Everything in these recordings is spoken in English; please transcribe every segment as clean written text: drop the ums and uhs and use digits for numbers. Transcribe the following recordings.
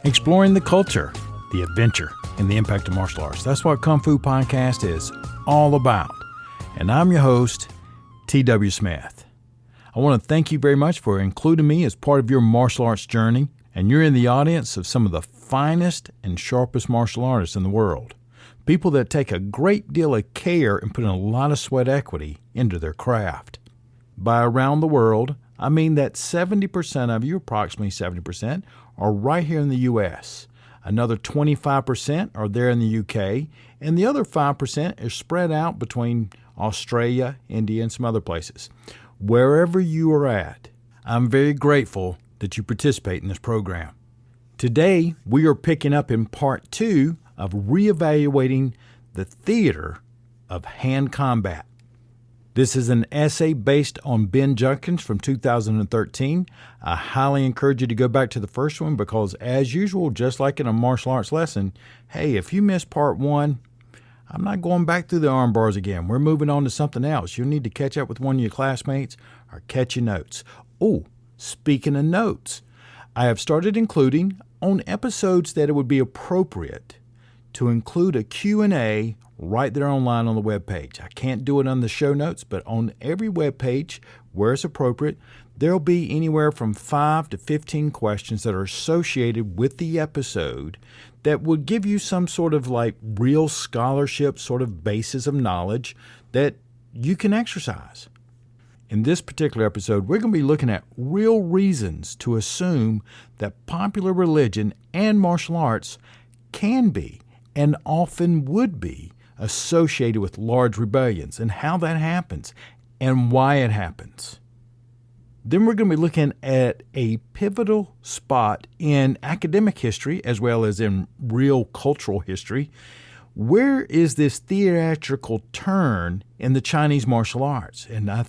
exploring the culture, the adventure, and the impact of martial arts. That's what Kung Fu Podcast is all about. And I'm your host, T.W. Smith. I want to thank you very much for including me as part of your martial arts journey, and you're in the audience of some of the finest and sharpest martial artists in the world. People that take a great deal of care and put in a lot of sweat equity into their craft. By around the world, I mean that 70% of you, approximately 70%, are right here in the U.S. Another 25% are there in the U.K., and the other 5% is spread out between Australia, India, and some other places. Wherever you are at, I'm very grateful that you participate in this program. Today, we are picking up in part 2 of reevaluating the theater of hand combat. This is an essay based on Ben Junkins from 2013. I highly encourage you to go back to the first one because, as usual, just like in a martial arts lesson, hey, if you missed part 1, I'm not going back through the arm bars again. We're moving on to something else. You'll need to catch up with one of your classmates or catch your notes. Oh, speaking of notes, I have started including on episodes that it would be appropriate to include a Q&A right there online on the webpage. I can't do it on the show notes, but on every webpage where it's appropriate, there'll be anywhere from 5 to 15 questions that are associated with the episode that would give you some sort of like real scholarship sort of basis of knowledge that you can exercise. In this particular episode, we're going to be looking at real reasons to assume that popular religion and martial arts can be and often would be associated with large rebellions and how that happens and why it happens. Then we're going to be looking at a pivotal spot in academic history as well as in real cultural history. Where is this theatrical turn in the Chinese martial arts? And I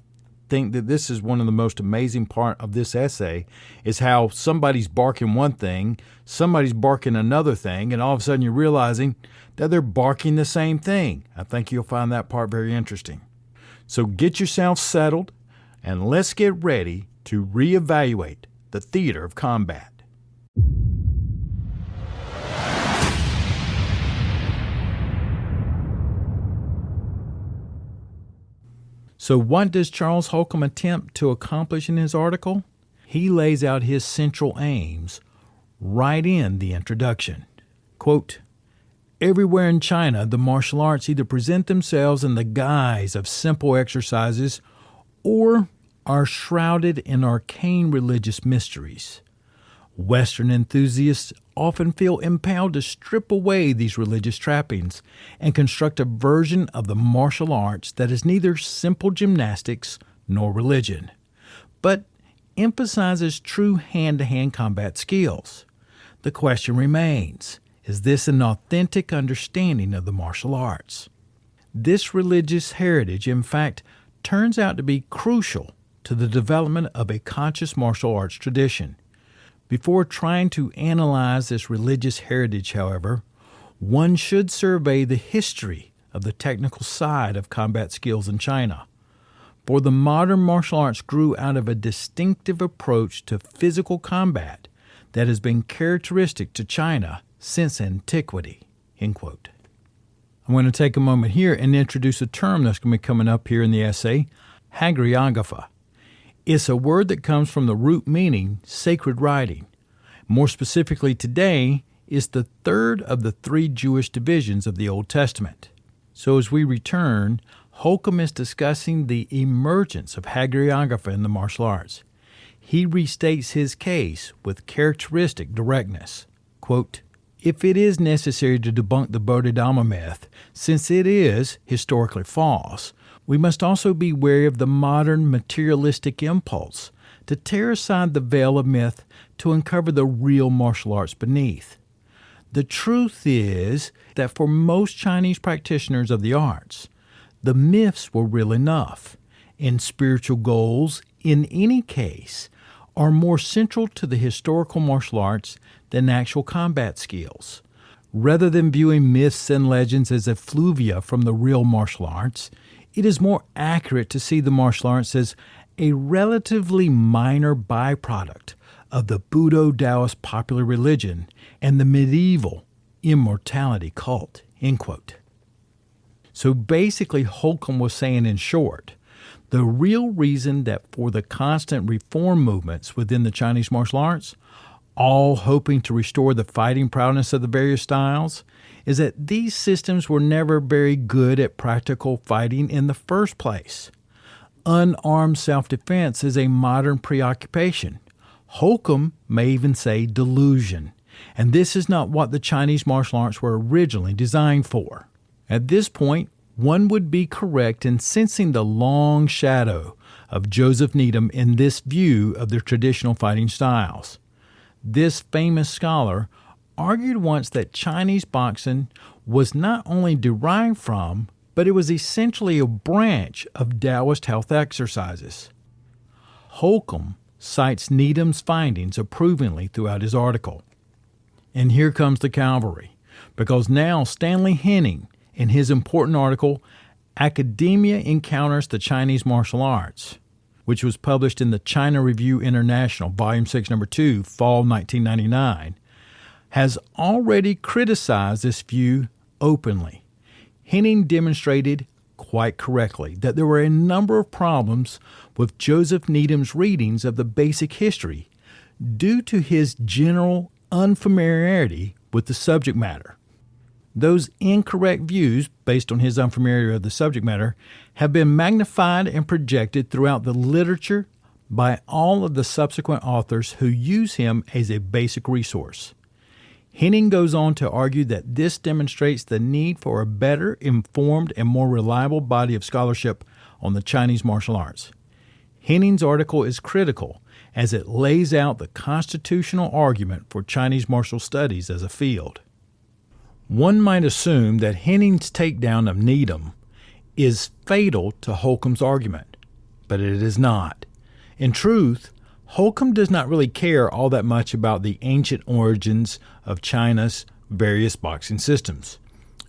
think that this is one of the most amazing part of this essay is how somebody's barking one thing, somebody's barking another thing, and all of a sudden you're realizing that they're barking the same thing. I think you'll find that part very interesting. So get yourself settled and let's get ready to reevaluate the theater of combat. So what does Charles Holcomb attempt to accomplish in his article? He lays out his central aims right in the introduction. Quote, "Everywhere in China, the martial arts either present themselves in the guise of simple exercises or are shrouded in arcane religious mysteries. Western enthusiasts often feel impelled to strip away these religious trappings and construct a version of the martial arts that is neither simple gymnastics nor religion, but emphasizes true hand-to-hand combat skills. The question remains, is this an authentic understanding of the martial arts? This religious heritage, in fact, turns out to be crucial to the development of a conscious martial arts tradition. Before trying to analyze this religious heritage, however, one should survey the history of the technical side of combat skills in China. For the modern martial arts grew out of a distinctive approach to physical combat that has been characteristic to China since antiquity." End quote. I'm going to take a moment here and introduce a term that's going to be coming up here in the essay, hagiographa. It's a word that comes from the root meaning sacred writing. More specifically today, it's the third of the 3 Jewish divisions of the Old Testament. So as we return, Holcomb is discussing the emergence of hagiographa in the martial arts. He restates his case with characteristic directness. Quote, "If it is necessary to debunk the Bodhidharma myth, since it is historically false, we must also be wary of the modern materialistic impulse to tear aside the veil of myth to uncover the real martial arts beneath. The truth is that for most Chinese practitioners of the arts, the myths were real enough, and spiritual goals, in any case, are more central to the historical martial arts than actual combat skills. Rather than viewing myths and legends as effluvia from the real martial arts, it is more accurate to see the martial arts as a relatively minor byproduct of the Buddho-Taoist popular religion and the medieval immortality cult, end quote. So basically, Holcomb was saying, in short, the real reason that for the constant reform movements within the Chinese martial arts, all hoping to restore the fighting prowess of the various styles, is that these systems were never very good at practical fighting in the first place. Unarmed self-defense is a modern preoccupation. Holcomb may even say delusion, and this is not what the Chinese martial arts were originally designed for. At this point, one would be correct in sensing the long shadow of Joseph Needham in this view of the traditional fighting styles. This famous scholar argued once that Chinese boxing was not only derived from, but it was essentially a branch of Taoist health exercises. Holcomb cites Needham's findings approvingly throughout his article. And here comes the cavalry, because now Stanley Henning, in his important article, Academia Encounters the Chinese Martial Arts, which was published in the China Review International, Volume 6, Number 2, Fall 1999, has already criticized this view openly. Henning demonstrated quite correctly that there were a number of problems with Joseph Needham's readings of the basic history due to his general unfamiliarity with the subject matter. Those incorrect views, based on his unfamiliarity of the subject matter, have been magnified and projected throughout the literature by all of the subsequent authors who use him as a basic resource. Henning goes on to argue that this demonstrates the need for a better informed and more reliable body of scholarship on the Chinese martial arts. Henning's article is critical as it lays out the constitutional argument for Chinese martial studies as a field. One might assume that Henning's takedown of Needham is fatal to Holcomb's argument, but it is not. In truth, Holcomb does not really care all that much about the ancient origins of China's various boxing systems.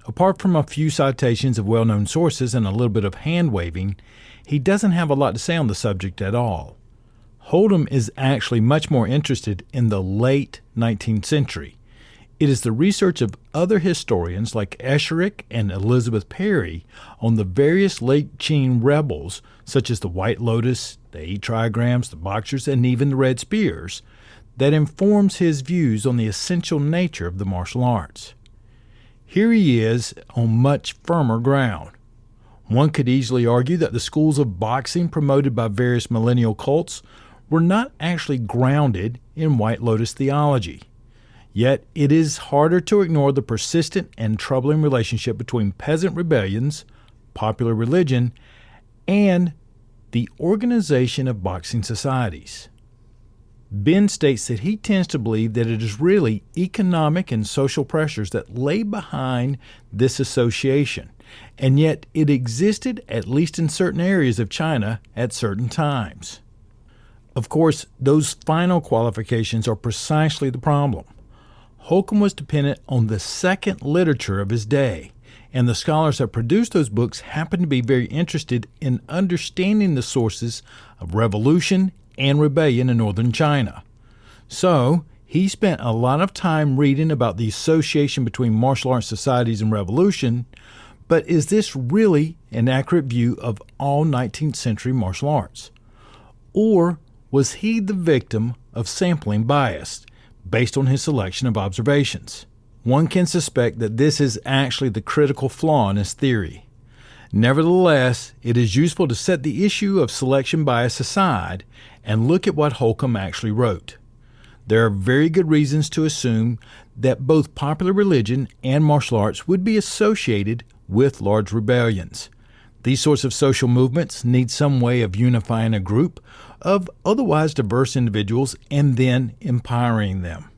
Apart from a few citations of well-known sources and a little bit of hand-waving, he doesn't have a lot to say on the subject at all. Holcomb is actually much more interested in the late 19th century. It is the research of other historians like Esherick and Elizabeth Perry on the various late Qing rebels, such as the White Lotus, the 8 Trigrams, the Boxers, and even the Red Spears, that informs his views on the essential nature of the martial arts. Here he is on much firmer ground. One could easily argue that the schools of boxing promoted by various millennial cults were not actually grounded in White Lotus theology. Yet it is harder to ignore the persistent and troubling relationship between peasant rebellions, popular religion, and the organization of boxing societies. Ben states that he tends to believe that it is really economic and social pressures that lay behind this association, and yet it existed at least in certain areas of China at certain times. Of course, those final qualifications are precisely the problem. Holcomb was dependent on the second literature of his day, and the scholars that produced those books happened to be very interested in understanding the sources of revolution and rebellion in northern China. So, he spent a lot of time reading about the association between martial arts societies and revolution, but is this really an accurate view of all 19th century martial arts? Or was he the victim of sampling bias based on his selection of observations? One can suspect that this is actually the critical flaw in his theory. Nevertheless, it is useful to set the issue of selection bias aside and look at what Holcomb actually wrote. There are very good reasons to assume that both popular religion and martial arts would be associated with large rebellions. These sorts of social movements need some way of unifying a group of otherwise diverse individuals and then empowering them.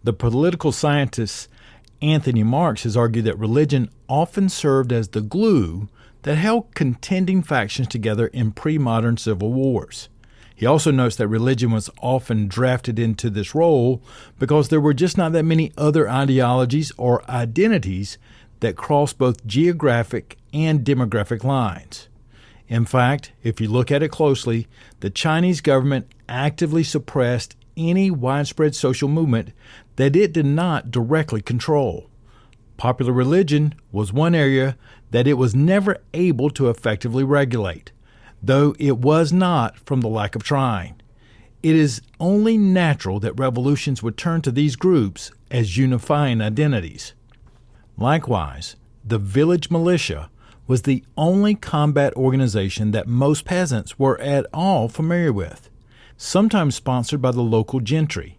The political scientist Anthony Marks has argued that religion often served as the glue that held contending factions together in pre-modern civil wars. He also notes that religion was often drafted into this role because there were just not that many other ideologies or identities that crossed both geographic and demographic lines. In fact, if you look at it closely, the Chinese government actively suppressed any widespread social movement that it did not directly control. Popular religion was one area that it was never able to effectively regulate, though it was not from the lack of trying. It is only natural that revolutions would turn to these groups as unifying identities. Likewise, the village militia was the only combat organization that most peasants were at all familiar with, sometimes sponsored by the local gentry,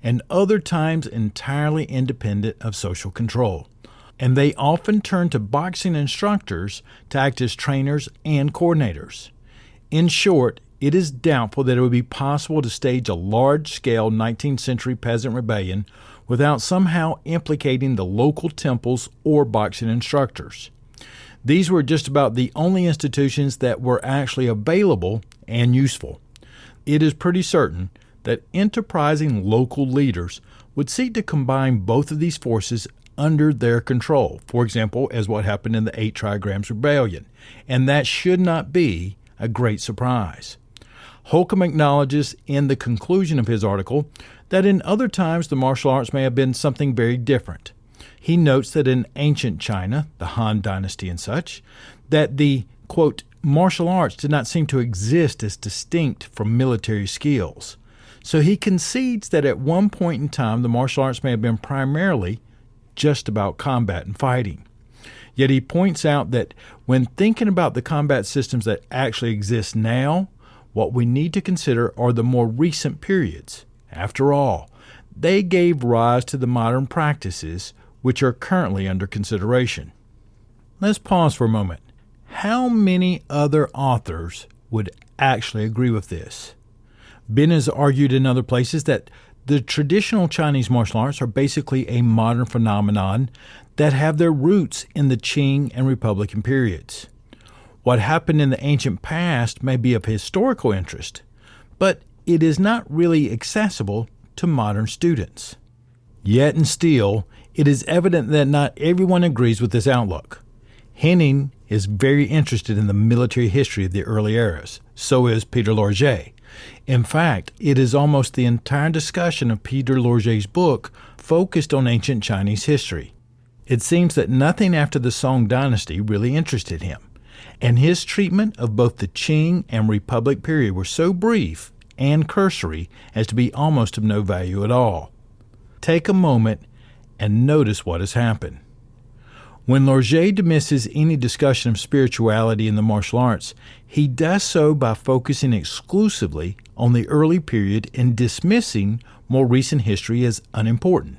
and other times entirely independent of social control. And they often turned to boxing instructors to act as trainers and coordinators. In short, it is doubtful that it would be possible to stage a large-scale 19th century peasant rebellion without somehow implicating the local temples or boxing instructors. These were just about the only institutions that were actually available and useful. It is pretty certain that enterprising local leaders would seek to combine both of these forces under their control, for example, as what happened in the 8 Trigrams Rebellion, and that should not be a great surprise. Holcomb acknowledges in the conclusion of his article that in other times the martial arts may have been something very different. He notes that in ancient China, the Han Dynasty and such, that the, quote, martial arts did not seem to exist as distinct from military skills. So he concedes that at one point in time the martial arts may have been primarily just about combat and fighting. Yet he points out that when thinking about the combat systems that actually exist now, what we need to consider are the more recent periods. After all, they gave rise to the modern practices which are currently under consideration. Let's pause for a moment. How many other authors would actually agree with this? Ben has argued in other places that the traditional Chinese martial arts are basically a modern phenomenon that have their roots in the Qing and Republican periods. What happened in the ancient past may be of historical interest, but it is not really accessible to modern students. Yet and still, it is evident that not everyone agrees with this outlook. Henning is very interested in the military history of the early eras. So is Peter Lorget. In fact, it is almost the entire discussion of Peter Lorget's book focused on ancient Chinese history. It seems that nothing after the Song dynasty really interested him, and his treatment of both the Qing and Republic period were so brief and cursory as to be almost of no value at all. Take a moment and notice what has happened. When Lorget dismisses any discussion of spirituality in the martial arts, he does so by focusing exclusively on the early period and dismissing more recent history as unimportant.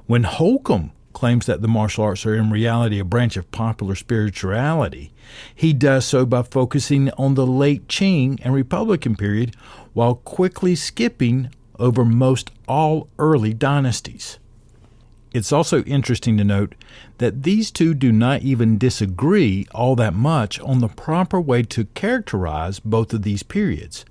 When Holcomb claims that the martial arts are in reality a branch of popular spirituality, he does so by focusing on the late Qing and Republican period while quickly skipping over most all early dynasties. It's also interesting to note that these two do not even disagree all that much on the proper way to characterize both of these periods.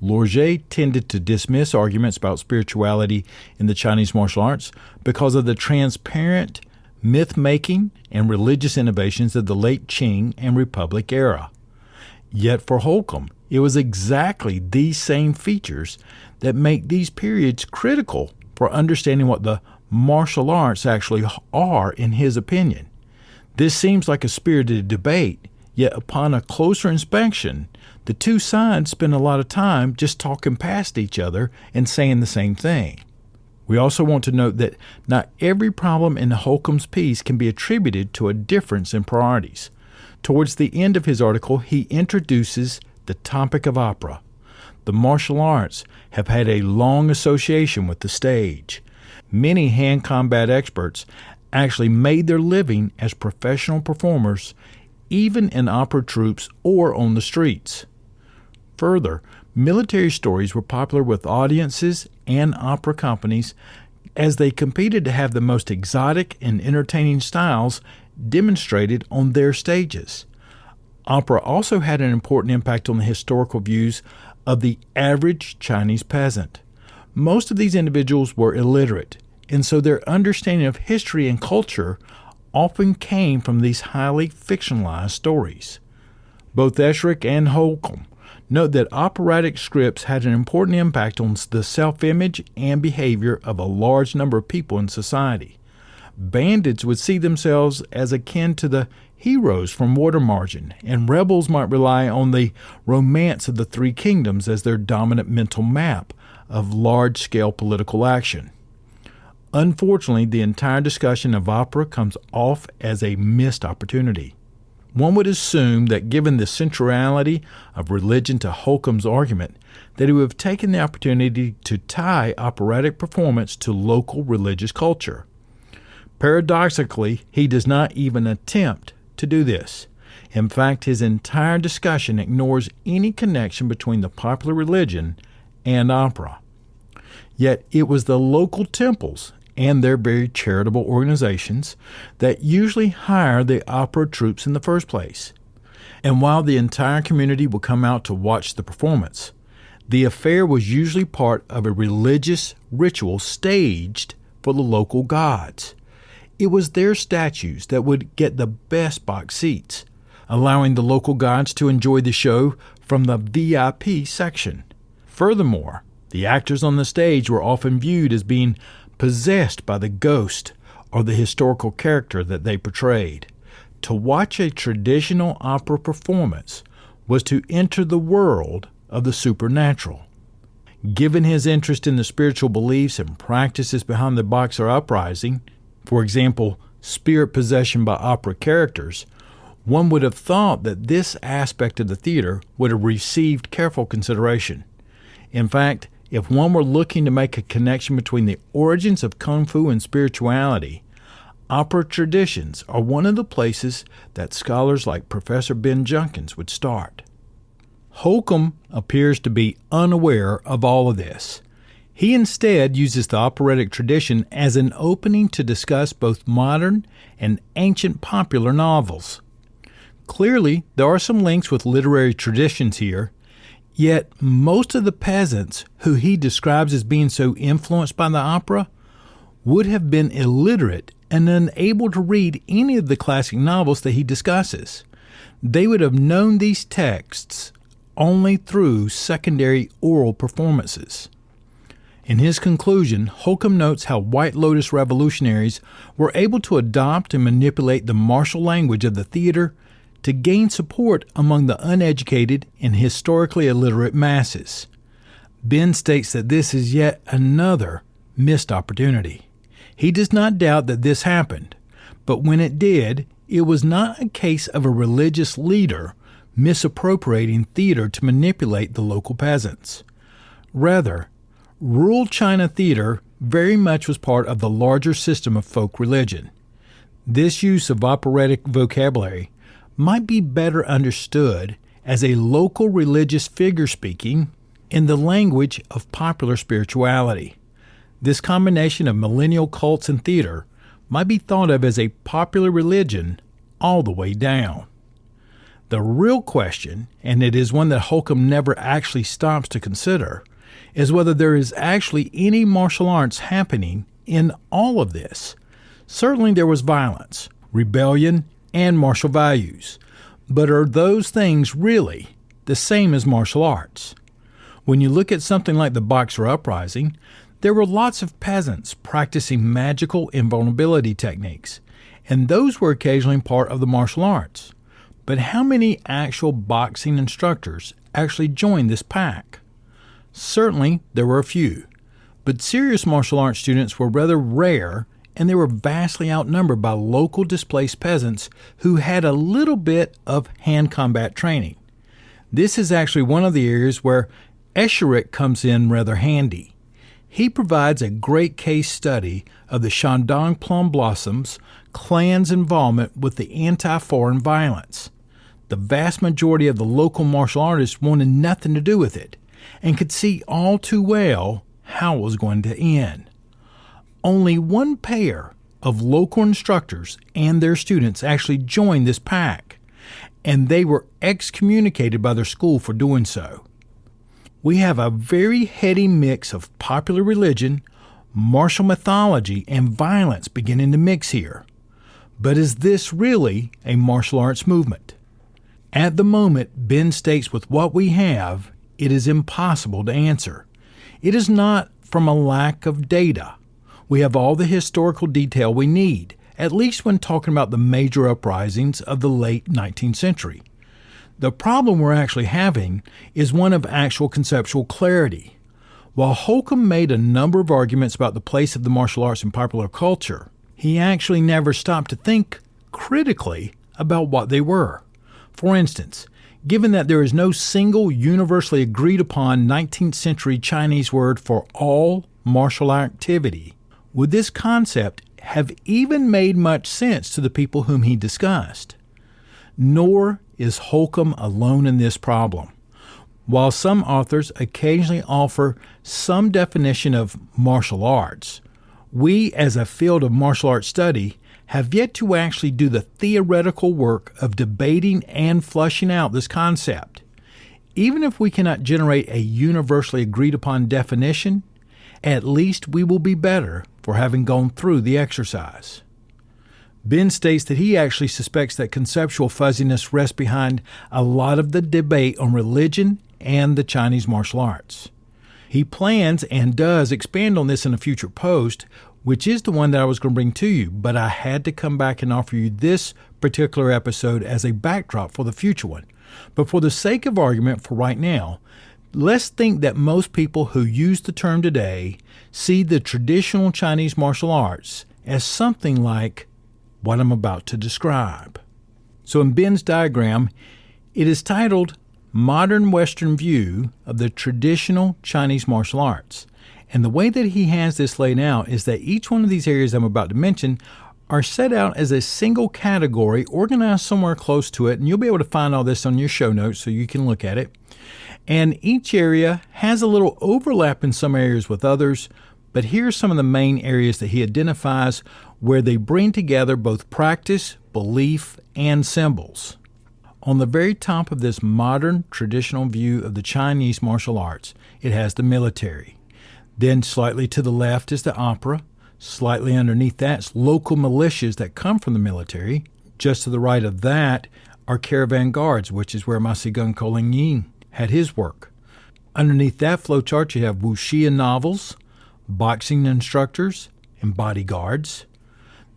Lorget tended to dismiss arguments about spirituality in the Chinese martial arts because of the transparent myth-making and religious innovations of the late Qing and Republic era. Yet for Holcomb, it was exactly these same features that make these periods critical for understanding what the martial arts actually are in his opinion. This seems like a spirited debate, yet upon a closer inspection, the two sides spend a lot of time just talking past each other and saying the same thing. We also want to note that not every problem in Holcomb's piece can be attributed to a difference in priorities. Towards the end of his article, he introduces the topic of opera. The martial arts have had a long association with the stage. Many hand combat experts actually made their living as professional performers, even in opera troupes or on the streets. Further, military stories were popular with audiences and opera companies as they competed to have the most exotic and entertaining styles demonstrated on their stages. Opera also had an important impact on the historical views of the average Chinese peasant. Most of these individuals were illiterate, and so their understanding of history and culture often came from these highly fictionalized stories. Both Esherick and Holcomb Note that operatic scripts had an important impact on the self-image and behavior of a large number of people in society. Bandits would see themselves as akin to the heroes from Water Margin, and rebels might rely on the romance of the Three Kingdoms as their dominant mental map of large-scale political action. Unfortunately, the entire discussion of opera comes off as a missed opportunity. One would assume that given the centrality of religion to Holcomb's argument, that he would have taken the opportunity to tie operatic performance to local religious culture. Paradoxically, he does not even attempt to do this. In fact, his entire discussion ignores any connection between the popular religion and opera. Yet it was the local temples and their very charitable organizations that usually hire the opera troops in the first place. And while the entire community would come out to watch the performance, the affair was usually part of a religious ritual staged for the local gods. It was their statues that would get the best box seats, allowing the local gods to enjoy the show from the VIP section. Furthermore, the actors on the stage were often viewed as being possessed by the ghost or the historical character that they portrayed. To watch a traditional opera performance was to enter the world of the supernatural. Given his interest in the spiritual beliefs and practices behind the Boxer Uprising, for example, spirit possession by opera characters, one would have thought that this aspect of the theater would have received careful consideration. In fact, if one were looking to make a connection between the origins of Kung Fu and spirituality, opera traditions are one of the places that scholars like Professor Ben Junkins would start. Holcomb appears to be unaware of all of this. He instead uses the operatic tradition as an opening to discuss both modern and ancient popular novels. Clearly, there are some links with literary traditions here, yet most of the peasants who he describes as being so influenced by the opera would have been illiterate and unable to read any of the classic novels that he discusses. They would have known these texts only through secondary oral performances. In his conclusion, Holcomb notes how White Lotus revolutionaries were able to adopt and manipulate the martial language of the theater to gain support among the uneducated and historically illiterate masses. Ben states that this is yet another missed opportunity. He does not doubt that this happened, but when it did, it was not a case of a religious leader misappropriating theater to manipulate the local peasants. Rather, rural China theater very much was part of the larger system of folk religion. This use of operatic vocabulary might be better understood as a local religious figure speaking in the language of popular spirituality. This combination of millennial cults and theater might be thought of as a popular religion all the way down. The real question, and it is one that Holcomb never actually stops to consider, is whether there is actually any martial arts happening in all of this. Certainly there was violence, rebellion, and martial values, but are those things really the same as martial arts? When you look at something like the Boxer Uprising, there were lots of peasants practicing magical invulnerability techniques, and those were occasionally part of the martial arts. But how many actual boxing instructors actually joined this pack? Certainly, there were a few, but serious martial arts students were rather rare, and they were vastly outnumbered by local displaced peasants who had a little bit of hand combat training. This is actually one of the areas where Escherich comes in rather handy. He provides a great case study of the Shandong Plum Blossoms clan's involvement with the anti-foreign violence. The vast majority of the local martial artists wanted nothing to do with it and could see all too well how it was going to end. Only one pair of local instructors and their students actually joined this pack, and they were excommunicated by their school for doing so. We have a very heady mix of popular religion, martial mythology, and violence beginning to mix here. But is this really a martial arts movement? At the moment, Ben states with what we have, it is impossible to answer. It is not from a lack of data. We have all the historical detail we need, at least when talking about the major uprisings of the late 19th century. The problem we're actually having is one of actual conceptual clarity. While Holcomb made a number of arguments about the place of the martial arts in popular culture, he actually never stopped to think critically about what they were. For instance, given that there is no single universally agreed upon 19th century Chinese word for all martial activity, would this concept have even made much sense to the people whom he discussed? Nor is Holcomb alone in this problem. While some authors occasionally offer some definition of martial arts, we as a field of martial arts study have yet to actually do the theoretical work of debating and fleshing out this concept. Even if we cannot generate a universally agreed upon definition, at least we will be better for having gone through the exercise. Ben states that he actually suspects that conceptual fuzziness rests behind a lot of the debate on religion and the Chinese martial arts. He plans and does expand on this in a future post, which is the one that I was going to bring to you, but I had to come back and offer you this particular episode as a backdrop for the future one. But for the sake of argument for right now, let's think that most people who use the term today see the traditional Chinese martial arts as something like what I'm about to describe. So in Ben's diagram, it is titled Modern Western View of the Traditional Chinese Martial Arts. And the way that he has this laid out is that each one of these areas I'm about to mention are set out as a single category organized somewhere close to it, and you'll be able to find all this on your show notes so you can look at it. And each area has a little overlap in some areas with others, but here's some of the main areas that he identifies where they bring together both practice, belief, and symbols. On the very top of this modern traditional view of the Chinese martial arts, it has the military. Then slightly to the left is the opera. Slightly underneath that's local militias that come from the military. Just to the right of that are caravan guards, which is where Masi Gung Koling Yin had his work. Underneath that flowchart, you have wuxia novels, boxing instructors, and bodyguards.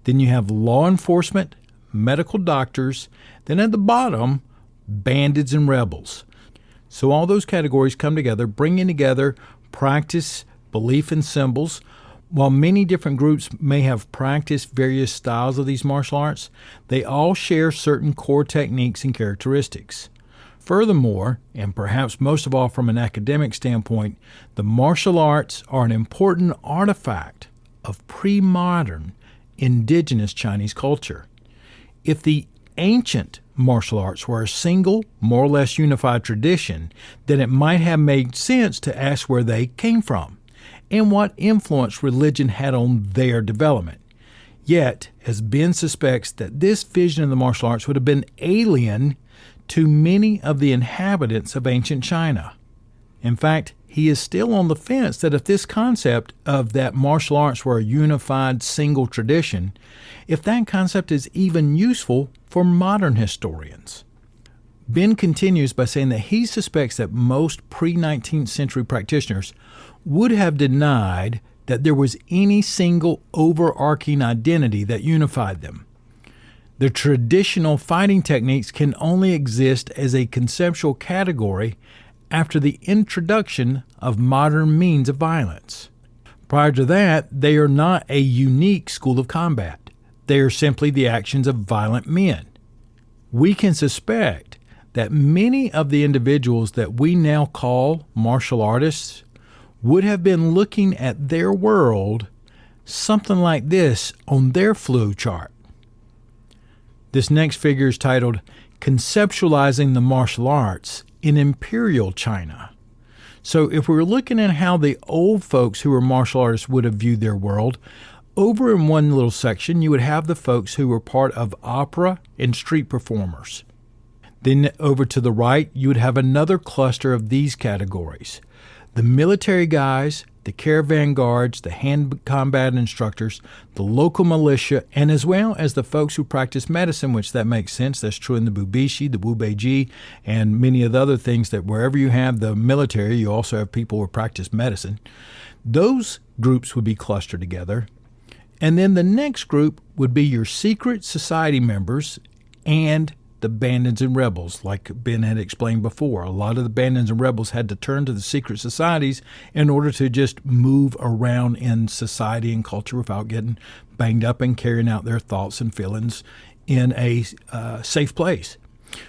Then you have law enforcement, medical doctors. Then at the bottom, bandits and rebels. So all those categories come together, bringing together practice, belief, and symbols. While many different groups may have practiced various styles of these martial arts, they all share certain core techniques and characteristics. Furthermore, and perhaps most of all from an academic standpoint, the martial arts are an important artifact of pre-modern indigenous Chinese culture. If the ancient martial arts were a single, more or less unified tradition, then it might have made sense to ask where they came from and what influence religion had on their development. Yet, as Ben suspects that this vision of the martial arts would have been alien to many of the inhabitants of ancient China. In fact, he is still on the fence that if this concept of that martial arts were a unified single tradition, if that concept is even useful for modern historians. Ben continues by saying that he suspects that most pre-19th century practitioners would have denied that there was any single overarching identity that unified them. The traditional fighting techniques can only exist as a conceptual category after the introduction of modern means of violence. Prior to that, they are not a unique school of combat. They are simply the actions of violent men. We can suspect that many of the individuals that we now call martial artists would have been looking at their world something like this on their flow chart. This next figure is titled Conceptualizing the Martial Arts in Imperial China. So if we were looking at how the old folks who were martial artists would have viewed their world, over in one little section you would have the folks who were part of opera and street performers. Then over to the right you would have another cluster of these categories. The military guys the caravan guards, the hand combat instructors, the local militia, and as well as the folks who practice medicine, which that makes sense. That's true in the Bubishi, the Wubeiji, and many of the other things that wherever you have the military, you also have people who practice medicine. Those groups would be clustered together. And then the next group would be your secret society members and the bandits and rebels, like Ben had explained before. A lot of the bandits and rebels had to turn to the secret societies in order to just move around in society and culture without getting banged up and carrying out their thoughts and feelings in a safe place.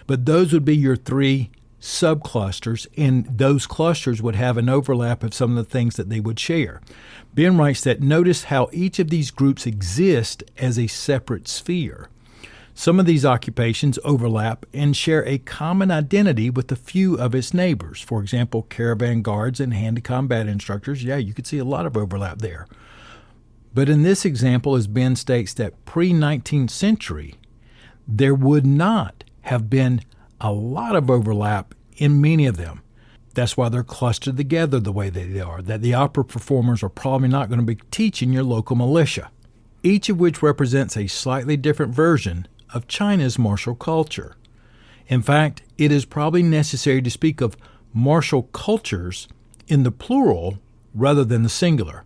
But those would be your three subclusters, and those clusters would have an overlap of some of the things that they would share. Ben writes that notice how each of these groups exist as a separate sphere. Some of these occupations overlap and share a common identity with a few of its neighbors. For example, caravan guards and hand-to-combat instructors. Yeah, you could see a lot of overlap there. But in this example, as Ben states that pre-19th century, there would not have been a lot of overlap in many of them. That's why they're clustered together the way they are, that the opera performers are probably not going to be teaching your local militia, each of which represents a slightly different version of China's martial culture. In fact, it is probably necessary to speak of martial cultures in the plural rather than the singular.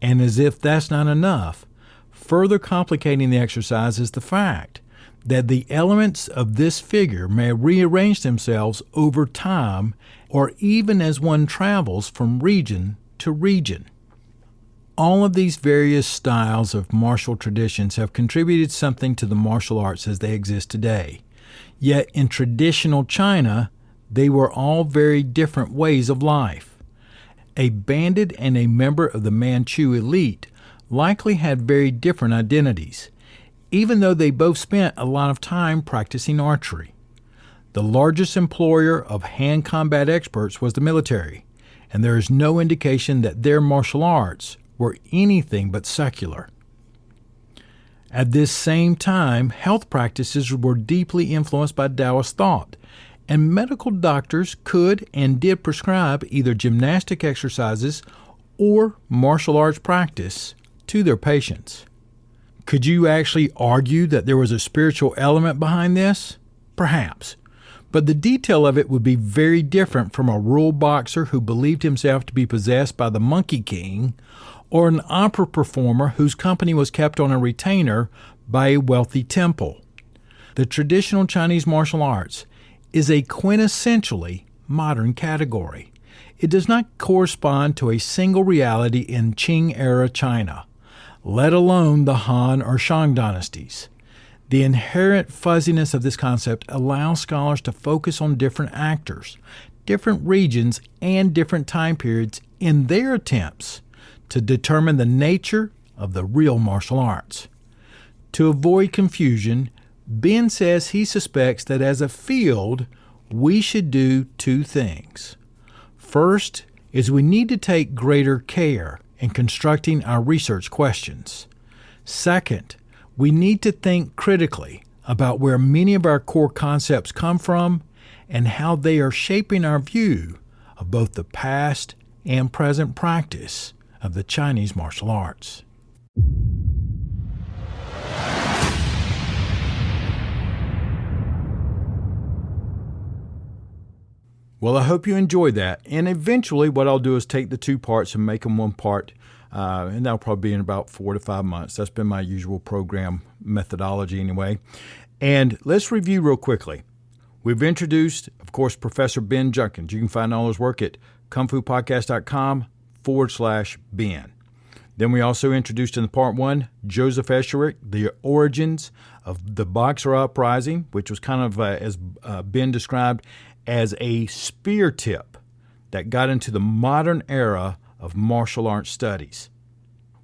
And as if that's not enough, further complicating the exercise is the fact that the elements of this figure may rearrange themselves over time or even as one travels from region to region. All of these various styles of martial traditions have contributed something to the martial arts as they exist today. Yet in traditional China, they were all very different ways of life. A bandit and a member of the Manchu elite likely had very different identities, even though they both spent a lot of time practicing archery. The largest employer of hand combat experts was the military, and there is no indication that their martial arts were anything but secular. At this same time, health practices were deeply influenced by Taoist thought, and medical doctors could and did prescribe either gymnastic exercises or martial arts practice to their patients. Could you actually argue that there was a spiritual element behind this? Perhaps. But the detail of it would be very different from a rural boxer who believed himself to be possessed by the Monkey King, or an opera performer whose company was kept on a retainer by a wealthy temple. The traditional Chinese martial arts is a quintessentially modern category. It does not correspond to a single reality in Qing-era China, let alone the Han or Shang dynasties. The inherent fuzziness of this concept allows scholars to focus on different actors, different regions, and different time periods in their attempts to determine the nature of the real martial arts. To avoid confusion, Ben says he suspects that as a field, we should do two things. First is we need to take greater care in constructing our research questions. Second, we need to think critically about where many of our core concepts come from and how they are shaping our view of both the past and present practice of the Chinese martial arts. Well, I hope you enjoyed that. And eventually what I'll do is take the two parts and make them one part. And that'll probably be in about 4 to 5 months. That's been my usual program methodology anyway. And let's review real quickly. We've introduced, of course, Professor Ben Junkins. You can find all his work at kungfupodcast.com/Ben. Then we also introduced in the part 1, Joseph Escherich, the origins of the Boxer Uprising, which was kind of, as Ben described, as a spear tip that got into the modern era of martial arts studies.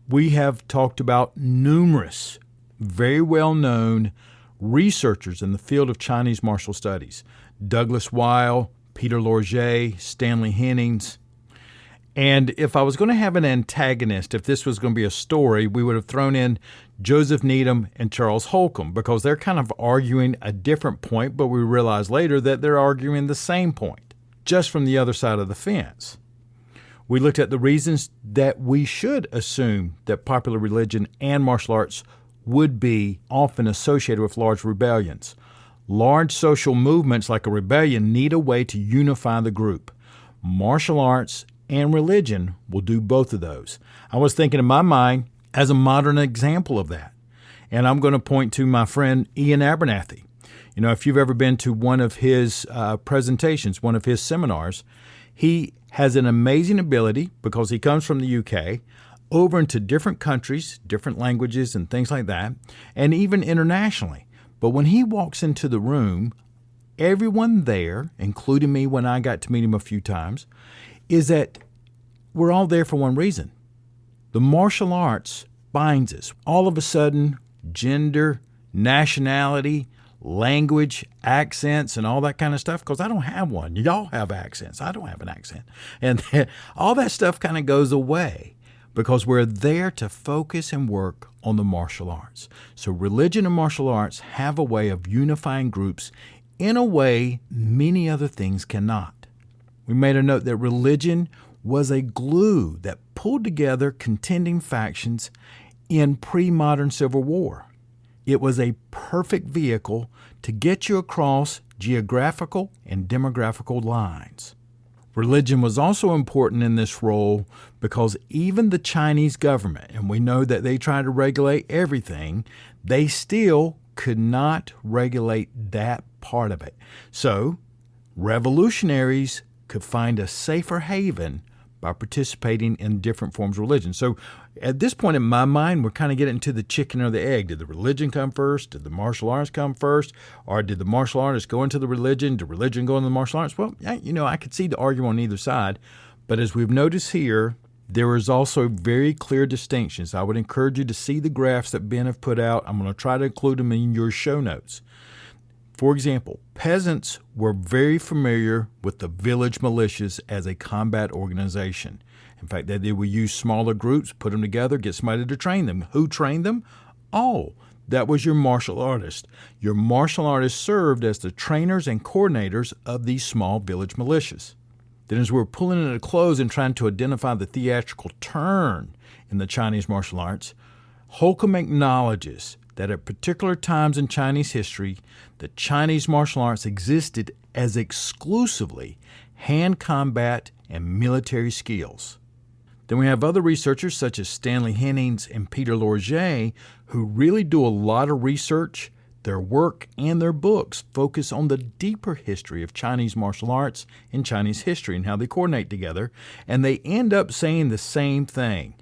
We have talked about numerous very well-known researchers in the field of Chinese martial studies. Douglas Weil, Peter Lorget, Stanley Hennings. And if I was going to have an antagonist, if this was going to be a story, we would have thrown in Joseph Needham and Charles Holcomb, because they're kind of arguing a different point, but we realize later that they're arguing the same point, just from the other side of the fence. We looked at the reasons that we should assume that popular religion and martial arts would be often associated with large rebellions. Large social movements like a rebellion need a way to unify the group. Martial arts and religion will do both of those. I was thinking in my mind as a modern example of that. And I'm going to point to my friend Ian Abernathy. You know, if you've ever been to one of his presentations, one of his seminars, he has an amazing ability, because he comes from the UK, over into different countries, different languages and things like that, and even internationally. But when he walks into the room, everyone there, including me when I got to meet him a few times, is that we're all there for one reason. The martial arts binds us. All of a sudden, gender, nationality, language, accents, and all that kind of stuff, because I don't have one. Y'all have accents. I don't have an accent. And all that stuff kind of goes away because we're there to focus and work on the martial arts. So religion and martial arts have a way of unifying groups in a way many other things cannot. We made a note that religion was a glue that pulled together contending factions in pre-modern Civil War. It was a perfect vehicle to get you across geographical and demographical lines. Religion was also important in this role because even the Chinese government, and we know that they try to regulate everything, they still could not regulate that part of it. So revolutionaries could find a safer haven by participating in different forms of religion. So at this point in my mind, we're kind of getting into the chicken or the egg. Did the religion come first? Did the martial arts come first? Or did the martial artists go into the religion? Did religion go into the martial arts? Well, I could see the argument on either side. But as we've noticed here, there is also very clear distinctions. I would encourage you to see the graphs that Ben have put out. I'm going to try to include them in your show notes. For example, peasants were very familiar with the village militias as a combat organization. In fact, they would use smaller groups, put them together, get somebody to train them. Who trained them? Oh, that was your martial artist. Your martial artists served as the trainers and coordinators of these small village militias. Then as we're pulling it to close and trying to identify the theatrical turn in the Chinese martial arts, Holcomb acknowledges that at particular times in Chinese history, the Chinese martial arts existed as exclusively hand combat and military skills. Then we have other researchers such as Stanley Hennings and Peter Lorget who really do a lot of research. Their work and their books focus on the deeper history of Chinese martial arts and Chinese history and how they coordinate together, and they end up saying the same thing.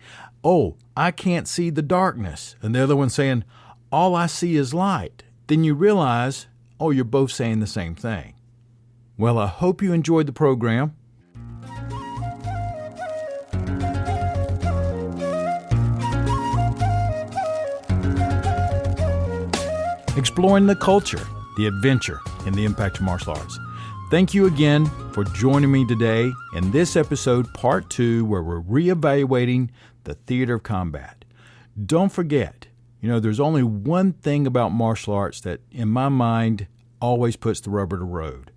Oh, I can't see the darkness. And the other one saying, all I see is light. Then you realize, oh, you're both saying the same thing. Well, I hope you enjoyed the program. Exploring the culture, the adventure, and the impact of martial arts. Thank you again for joining me today in this episode, part 2, where we're reevaluating the theater of combat. Don't forget, there's only one thing about martial arts that, in my mind, always puts the rubber to the road.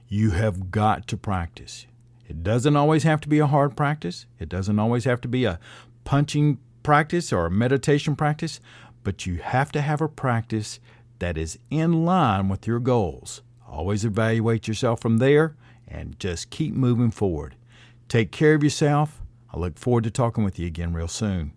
You have got to practice. It doesn't always have to be a hard practice. It doesn't always have to be a punching practice or a meditation practice, but you have to have a practice that is in line with your goals. Always evaluate yourself from there and just keep moving forward. Take care of yourself. I look forward to talking with you again real soon.